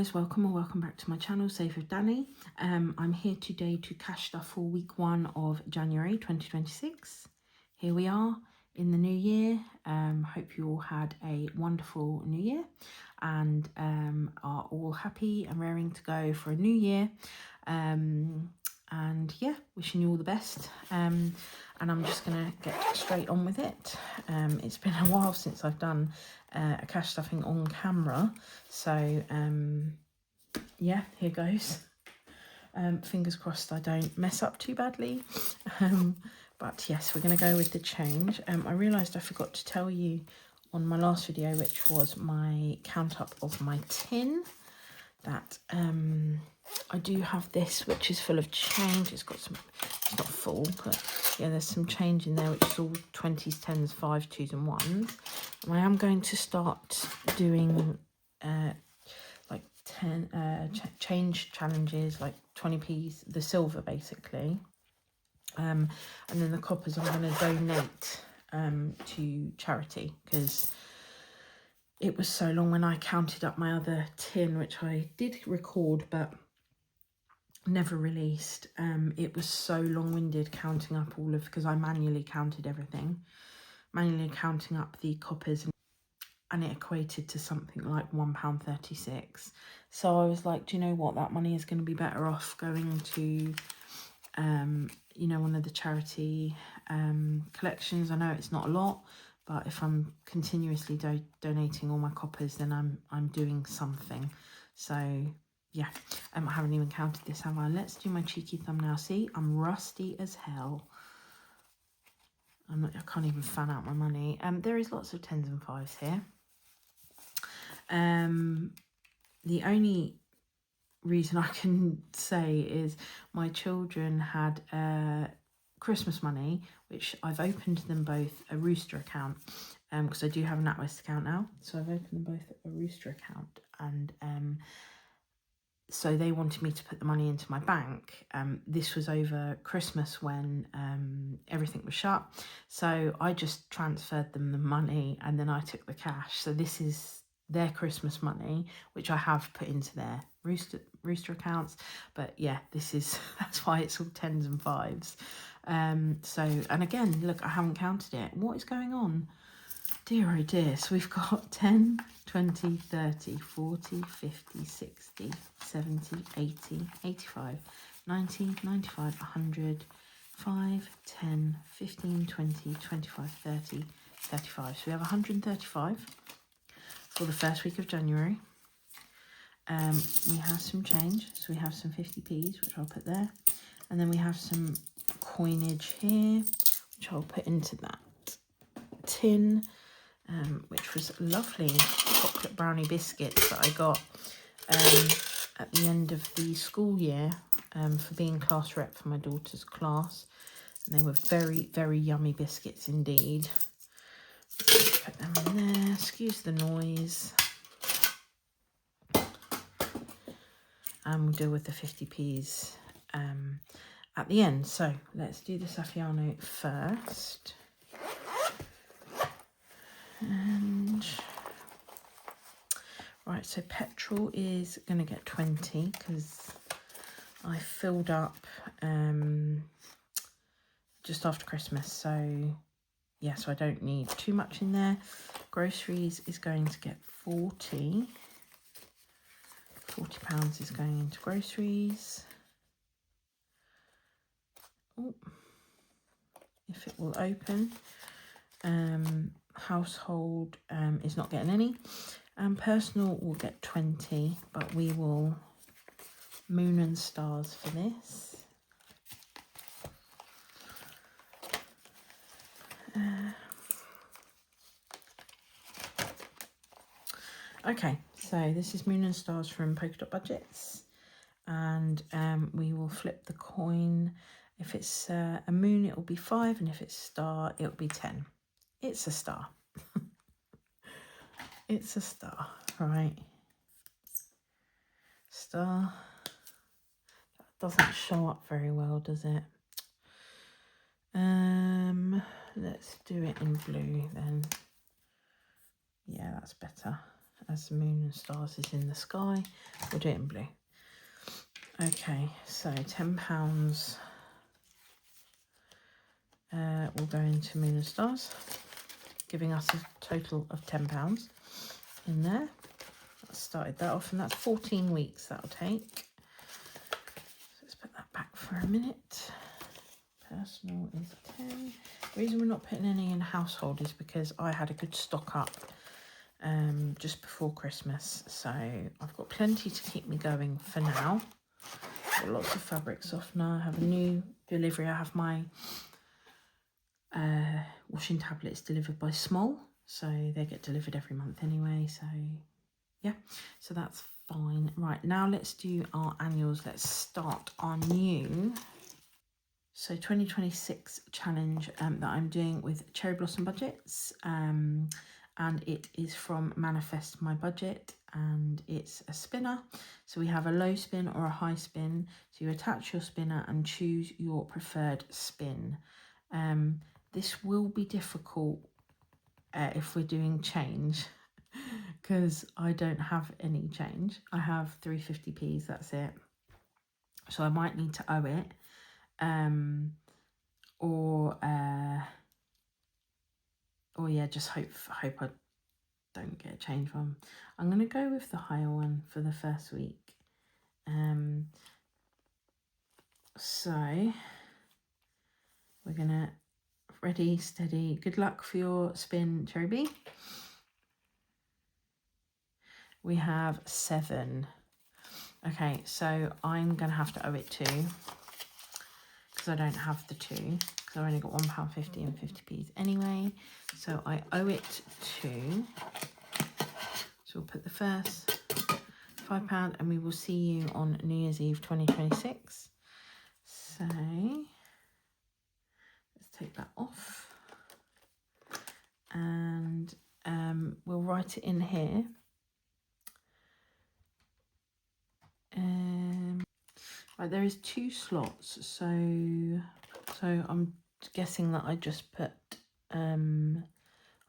guys, welcome or welcome back to my channel, Save with Dani. I'm here today to cash stuff for week 1 of January 2026. Here we are in the new year. Hope you all had a wonderful new year and are all happy and raring to go for a new year. And yeah, wishing you all the best. And I'm just gonna get straight on with it. It's been a while since I've done a cash stuffing on camera, so yeah, here goes. Fingers crossed I don't mess up too badly. But yes, we're going to go with the change. I realised I forgot to tell you on my last video, which was my count up of my tin, that I do have this, which is full of change. It's got some, it's not full, but yeah, there's some change in there, which is all 20s, 10s, 5s, 2s and 1s. And I am going to start doing like 10 change challenges, like 20p's, the silver basically. And then the coppers I'm going to donate to charity, because it was so long when I counted up my other tin, which I did record but never released. It was so long-winded counting up all of, because I manually counted everything, manually counting up the coppers, and it equated to something like £1.36. So I was like, do you know what, that money is going to be better off going to you know, one of the charity collections. I know it's not a lot, but if I'm continuously donating all my coppers, then I'm doing something. So yeah, I haven't even counted this, have I? Let's do my cheeky thumbnail. See, I'm rusty as hell. I can't even fan out my money. There is lots of 10s and 5s here. The only reason I can say is my children had Christmas money, which I've opened them both a Rooster account, because I do have a NatWest account now, so I've opened them both a Rooster account, and so they wanted me to put the money into my bank. This was over Christmas when everything was shut, so I just transferred them the money and then I took the cash. So this is their Christmas money, which I have put into their Rooster accounts. But yeah, this is, that's why it's all 10s and 5s. So, and again, look, I haven't counted it. What is going on? Dear oh dear. So we've got 10, 20, 30, 40, 50, 60, 70, 80, 85, 90, 95, 100, 5, 10, 15, 20, 25, 30, 35. So we have 135 for the first week of January. We have some change, so we have some 50p's, which I'll put there, and then we have some coinage here, which I'll put into that tin, which was lovely chocolate brownie biscuits that I got at the end of the school year for being class rep for my daughter's class, and they were very, very yummy biscuits indeed. Put them in there, excuse the noise. And we'll deal with the 50p's at the end. So let's do the Saffiano first. And right, so petrol is going to get 20 because I filled up just after Christmas. So yeah, so I don't need too much in there. Groceries is going to get 40. £40 is going into groceries. Oh, if it will open. Household is not getting any. Personal will get 20, but we will moon and stars for this. Okay, so this is Moon and Stars from Polka Dot Budgets, and we will flip the coin. If it's a moon, it will be 5, and if it's star, it will be 10. It's a star. It's a star, right? Star. That doesn't show up very well, does it? Let's do it in blue then. Yeah, that's better. as the moon and stars is in the sky. We'll do it in blue. Okay, so £10 will go into moon and stars, giving us a total of £10 in there. I started that off, and that's 14 weeks that'll take. So let's put that back for a minute. Personal is 10. The reason we're not putting any in household is because I had a good stock up just before Christmas, so I've got plenty to keep me going for now. Got lots of fabric softener. I have a new delivery. I have my washing tablets delivered by Small, so they get delivered every month anyway, so yeah, so that's fine. Right, now let's do our annuals. Let's start our new 2026 challenge that I'm doing with Cherry Blossom Budgets, and it is from Manifest My Budget, and it's a spinner. So we have a low spin or a high spin, so you attach your spinner and choose your preferred spin. This will be difficult if we're doing change, because I don't have any change. I have 350p's, that's it, so I might need to owe it. Or yeah, just hope I don't get a change one. I'm gonna go with the higher one for the first week. So we're gonna ready, steady, good luck for your spin, Cherry B. We have 7. Okay, so I'm gonna have to owe it 2, because I don't have the 2, because I only got £1.50 and 50p's anyway. So I owe it 2. So we'll put the first £5, and we will see you on New Year's Eve 2026. So let's take that off, and we'll write it in here. Right, there is 2 slots, so I'm guessing that I just put I'm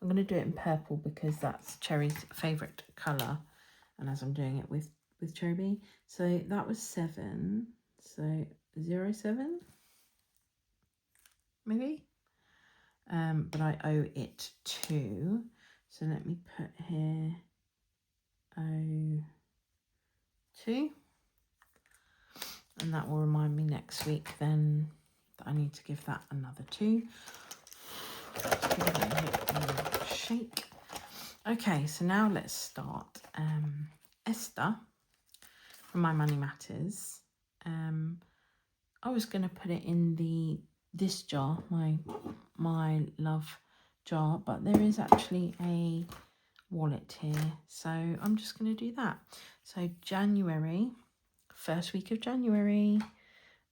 going to do it in purple because that's Cherry's favourite colour, and as I'm doing it with Cherry B. So that was 7, so 07 maybe, but I owe it 2, so let me put here 02, and that will remind me next week then that I need to give that another 2. Give it a shake. Okay, so now let's start. Esther from My Money Matters. I was going to put it in this jar, my love jar, but there is actually a wallet here, so I'm just going to do that. So January, first week of January,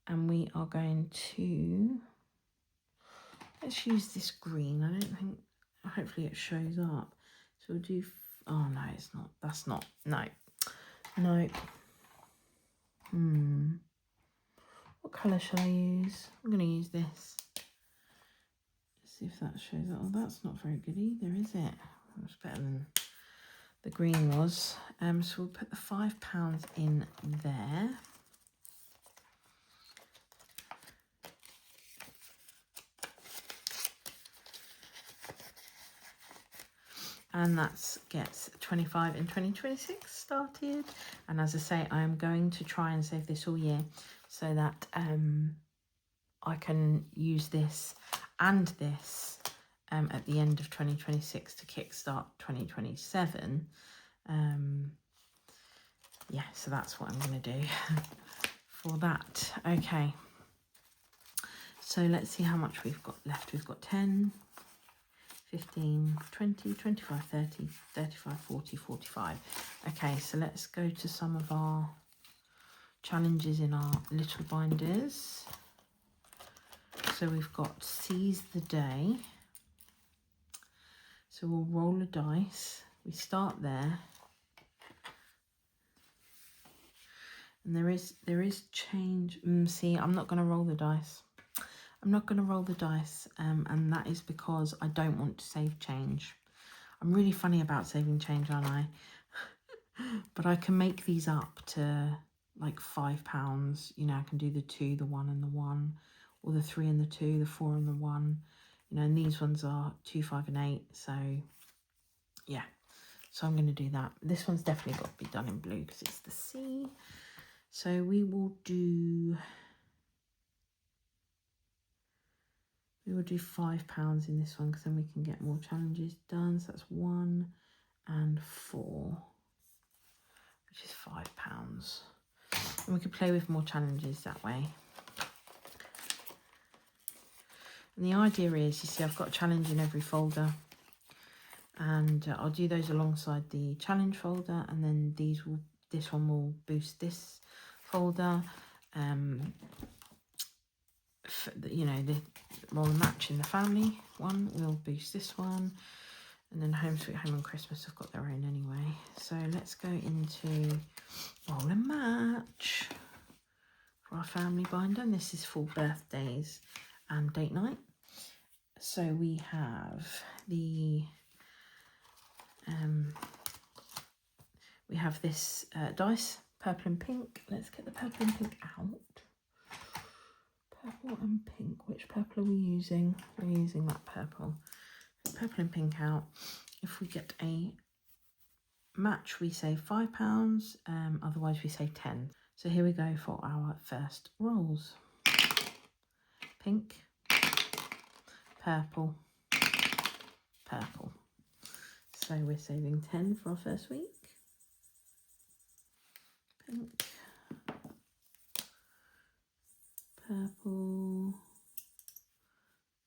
and we are going to, let's use this green. I don't think, hopefully it shows up. So we'll do, oh no, it's not, that's not, no. What colour shall I use? I'm going to use this. Let's see if that shows up. Oh, that's not very good either, is it? It's better than the green was. So we'll put the £5 in there. And that gets 25 in 2026 started. And as I say, I'm going to try and save this all year so that I can use this and this at the end of 2026 to kickstart 2027. Yeah, so that's what I'm going to do for that. Okay, so let's see how much we've got left. We've got 10, 15, 20, 25, 30, 35, 40, 45. Okay, so let's go to some of our challenges in our little binders. So we've got Seize the Day. So we'll roll a dice. We start there. And there is change. See, I'm not going to roll the dice. I'm not going to roll the dice, and that is because I don't want to save change. I'm really funny about saving change, aren't I? But I can make these up to like £5. You know, I can do the 2, the 1 and the 1, or the 3 and the 2, the 4 and the 1. You know, and these ones are 2, 5 and 8. So yeah, so I'm going to do that. This one's definitely got to be done in blue because it's the C. So we will do £5 in this one because then we can get more challenges done. So that's 1 and 4, which is £5. And we could play with more challenges that way. And the idea is, you see, I've got a challenge in every folder, and I'll do those alongside the challenge folder, and then this one will boost this folder. You know, the roll and match in the family one will boost this one, and then Home Sweet Home and Christmas have got their own anyway. So let's go into roll and match for our family binder, and this is for birthdays and date night. So we have this dice, purple and pink. Let's get the purple and pink out. Purple and pink. Which purple are we using? We're using that purple. Purple and pink out. If we get a match, we save £5. Otherwise, we save 10. So here we go for our first rolls. Pink, purple, purple. So we're saving 10 for our first week. Pink, purple,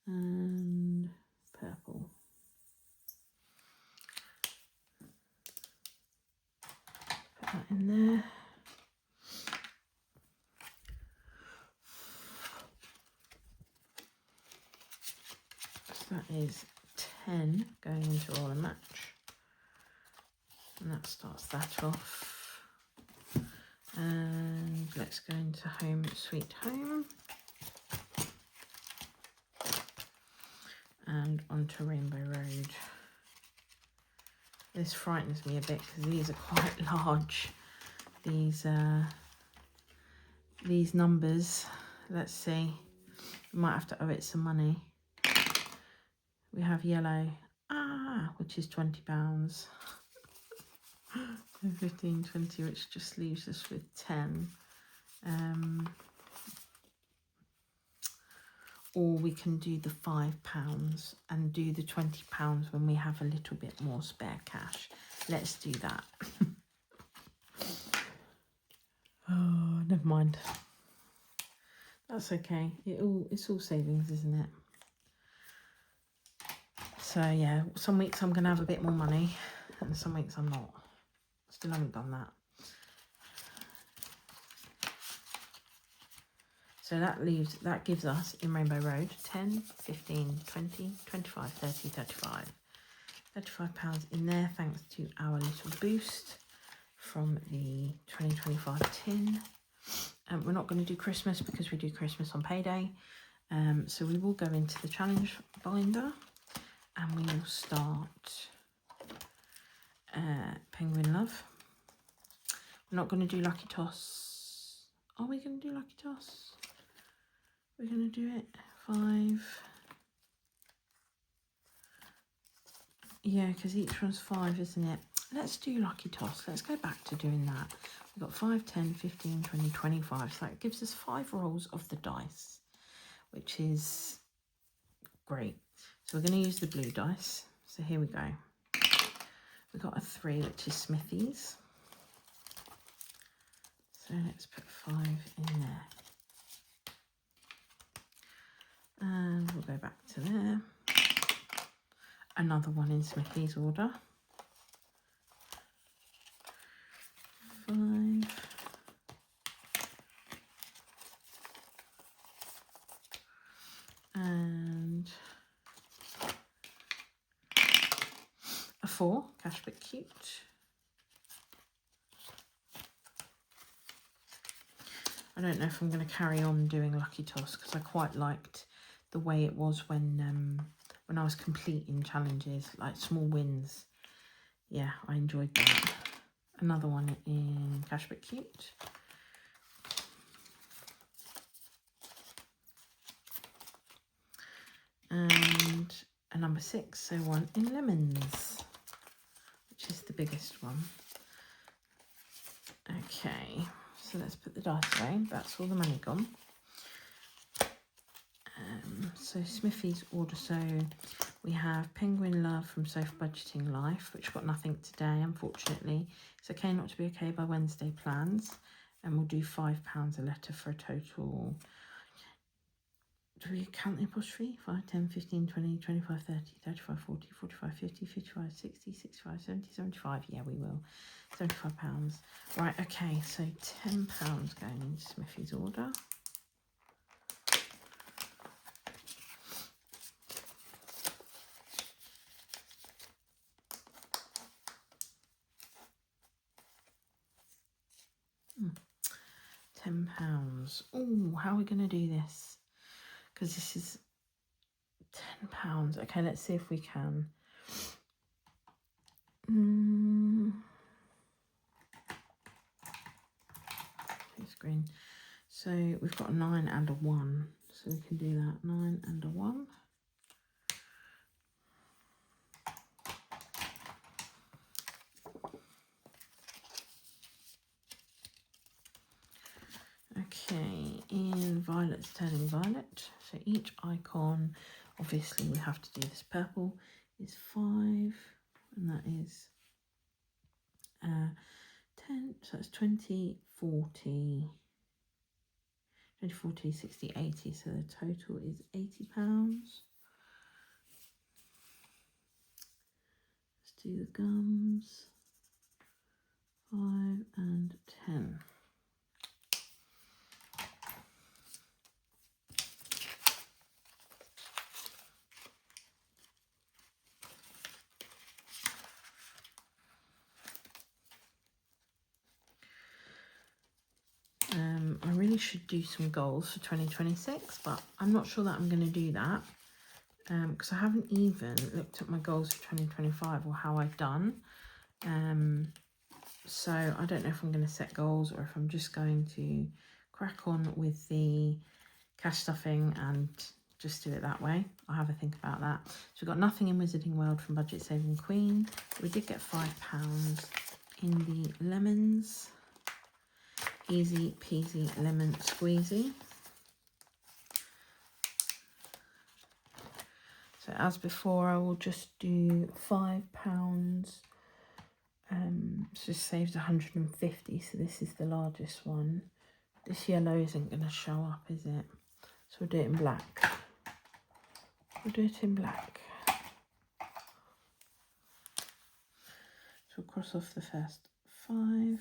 and purple. Put that in there. So that is 10 going into roll and match. And that starts that off. And let's go into Home Sweet Home. And onto Rainbow Road. This frightens me a bit because these are quite large. These numbers. Let's see. We might have to owe it some money. We have yellow, which is £20. 15, 20, which just leaves us with 10. Or we can do the £5 and do the £20 when we have a little bit more spare cash. Let's do that. Oh, never mind. That's okay. It's all savings, isn't it? So yeah, some weeks I'm going to have a bit more money and some weeks I'm not. Still haven't done that. So that gives us in Rainbow Road 10, 15, 20, 25, 30, 35. £35 in there thanks to our little boost from the 2025 tin. We're not going to do Christmas because we do Christmas on payday. So we will go into the challenge binder and we will start Penguin Love. We're not going to do Lucky Toss. Are we going to do Lucky Toss? We're going to do it 5. Yeah, because each one's 5, isn't it? Let's do Lucky Toss. Let's go back to doing that. We've got 5, 10, 15, 20, 25. So that gives us 5 rolls of the dice, which is great. So we're going to use the blue dice. So here we go. We've got a 3, which is Smithy's. So let's put 5 in there. And we'll go back to there. Another one in Smithy's order. 5. And a 4, Cash But Cute. I don't know if I'm going to carry on doing Lucky Toss because I quite liked the way it was when I was completing challenges, like small wins. Yeah, I enjoyed that. another one in Cashback Cute. And a number 6, so one in Lemons, which is the biggest one. Okay, so let's put the dice away. That's all the money gone. So Smithy's order, so we have Penguin Love from Sofa Budgeting Life, which got nothing today, unfortunately. It's okay not to be okay by Wednesday plans, and we'll do £5 a letter for a total. Do we count the apostrophe? 5, 10, 15, 20, 25, 30, 35, 40, 45, 50, 55, 60, 65, 70, 75. Yeah, we will. £75. Right, okay, so £10 going into Smithy's order. £10. Oh, how are we going to do this? Because this is £10. Okay, let's see if we can. Screen. So we've got a 9 and a 1. So we can do that. 9 and a 1. Okay, in Violet's Turning Violet. So each icon, obviously we have to do this purple, is 5, and that is 10, so that's 20, 40, 20, 40, 60, 80, so the total is £80. Let's do the gums, 5 and 10. I really should do some goals for 2026, but I'm not sure that I'm going to do that because I haven't even looked at my goals for 2025 or how I've done. So I don't know if I'm going to set goals or if I'm just going to crack on with the cash stuffing and just do it that way. I'll have a think about that. So we've got nothing in Wizarding World from Budget Saving Queen. We did get £5 in the Lemons. Easy peasy lemon squeezy. So as before, I will just do £5. So this saves 150. So this is the largest one. This yellow isn't going to show up, is it? So we'll do it in black. We'll do it in black. So we'll cross off the first 5.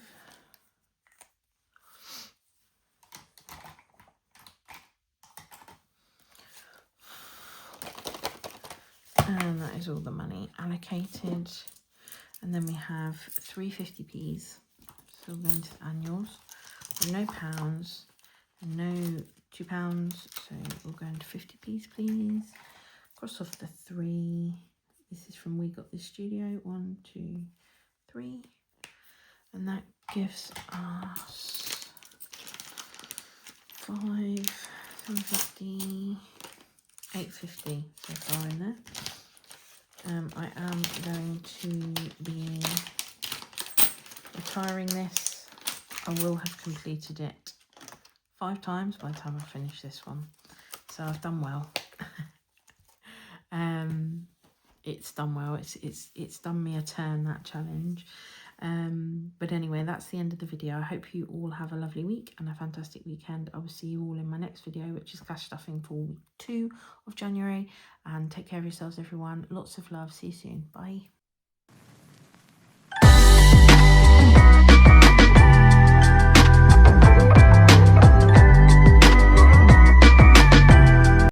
And that is all the money allocated. And then we have 3 50p's. So we'll go into the annuals. No pounds, no £2. So we'll go into 50p's, please. Cross off the 3. This is from We Got This Studio. 1, 2, 3. And that gives us 5, 750, 850 so far in there. I am going to be retiring this. I will have completed it 5 times by the time I finish this one. So I've done well. It's done well. It's done me a turn, that challenge. But anyway, that's the end of the video. I hope you all have a lovely week and a fantastic weekend. I will see you all in my next video, which is cash stuffing for week 2 of January. And take care of yourselves, everyone. Lots of love. See you soon. Bye.